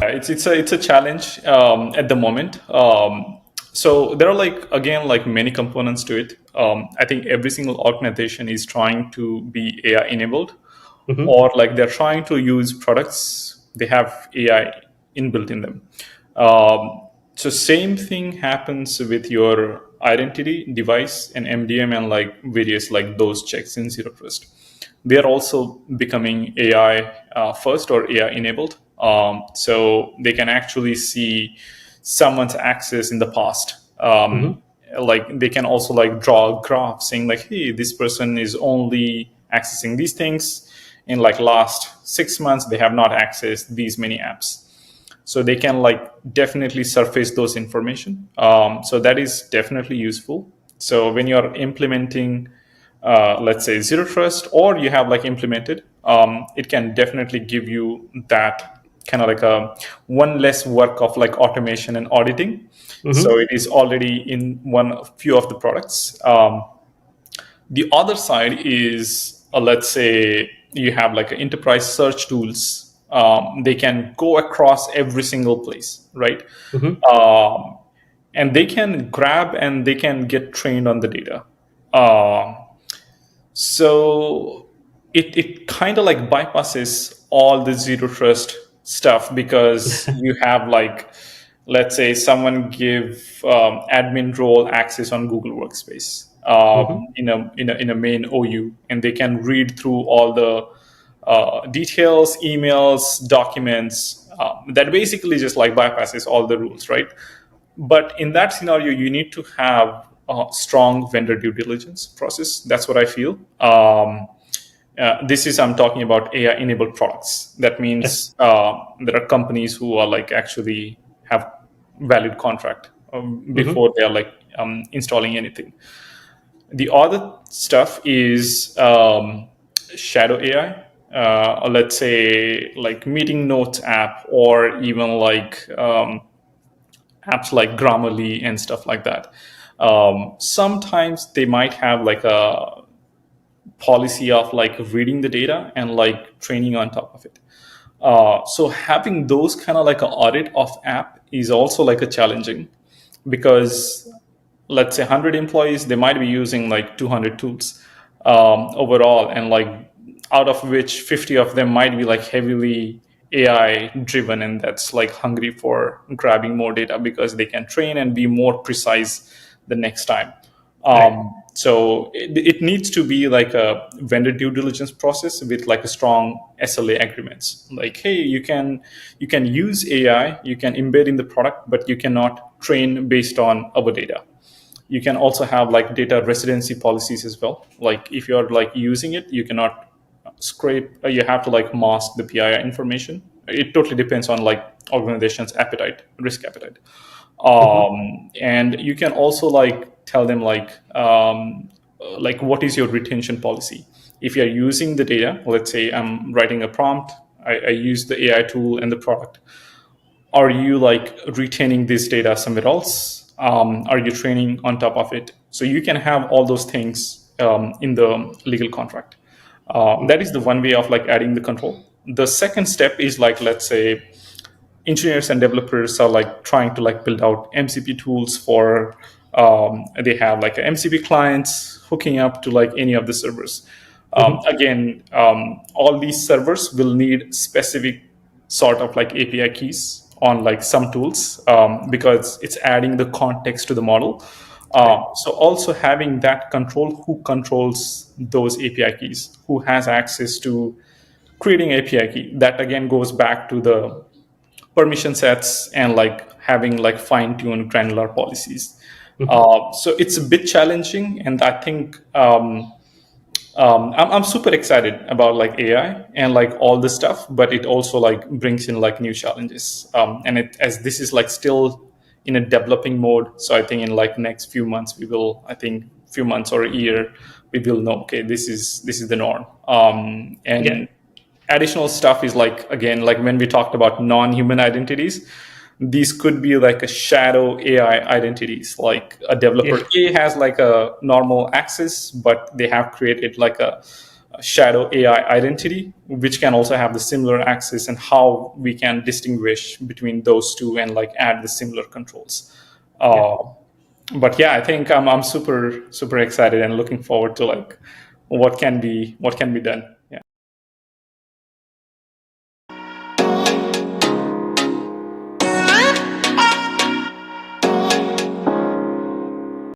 it's a challenge at the moment. So there are like many components to it. I think every single organization is trying to be AI enabled, Hmm. or like they're trying to use products they have AI inbuilt in them. So same thing happens with your identity device and MDM and like various like those checks in zero trust. They are also becoming AI first or AI enabled. So they can actually see someone's access in the past. Hmm. Like they can also like draw a graph saying like, hey, this person is only accessing these things in like last 6 months. They have not accessed these many apps, so they can like definitely surface those information. So that is definitely useful. So when you're implementing let's say zero trust, or you have like implemented, it can definitely give you that kind of like a one less work of like automation and auditing. So Hmm. it is already in one few of the products. The other side is, let's say you have like enterprise search tools. They can go across every single place, right? Hmm. Um, and they can grab and they can get trained on the data. Um, so it kind of like bypasses all the zero trust stuff, because you have like, let's say someone give admin role access on Google Workspace Hmm. in a main OU, and they can read through all the details, emails, documents. That basically just like bypasses all the rules, right? But in that scenario, you need to have a strong vendor due diligence process. That's what I feel. This is, I'm talking about AI enabled products. That Yes. means there are companies who are like actually have valid contract Hmm. before they are like installing anything. The other stuff is shadow AI. Or let's say like meeting notes app, or even like apps like Grammarly and stuff like that. Sometimes they might have like a policy of like reading the data and like training on top of it. So having those kind of like an audit of app is also like a challenging, because let's say 100 employees, they might be using like 200 tools overall, and like out of which 50 of them might be like heavily AI driven, and that's like hungry for grabbing more data because they can train and be more precise the next time. Right. So it needs to be like a vendor due diligence process with like a strong SLA agreements. Like, hey, you can use AI, you can embed in the product, but you cannot train based on our data. You can also have like data residency policies as well. Like if you're like using it, you cannot scrape. You have to like mask the PII information. It totally depends on like organization's appetite, risk appetite. Hmm. And you can also like tell them like what is your retention policy. If you're using the data, let's say I'm writing a prompt, I use the AI tool and the product. Are you like retaining this data somewhere else? Are you training on top of it? So you can have all those things in the legal contract. That is the one way of like adding the control. The second step is like, let's say engineers and developers are like trying to like build out MCP tools for they have like a MCP clients hooking up to like any of the servers. Hmm. Again, all these servers will need specific sort of like API keys on like some tools, because it's adding the context to the model. Right. So also having that control, who controls those API keys, who has access to creating API key, that again goes back to the permission sets and like having like fine-tuned granular policies. Hmm. So it's a bit challenging, and I think I'm super excited about like AI and like all this stuff, but it also like brings in like new challenges. And it, as this is like still in a developing mode, so I think in like next few months we will, I think few months or a year, we will know, okay, this is the norm. Yeah. And additional stuff is like, again, like when we talked about non-human identities, these could be like a shadow AI identities. Like a Yeah. developer A has like a normal access, but they have created like shadow AI identity, which can also have the similar access, and how we can distinguish between those two and like add the similar controls. Yeah. Uh, but yeah, I think I'm super excited and looking forward to like what can be done.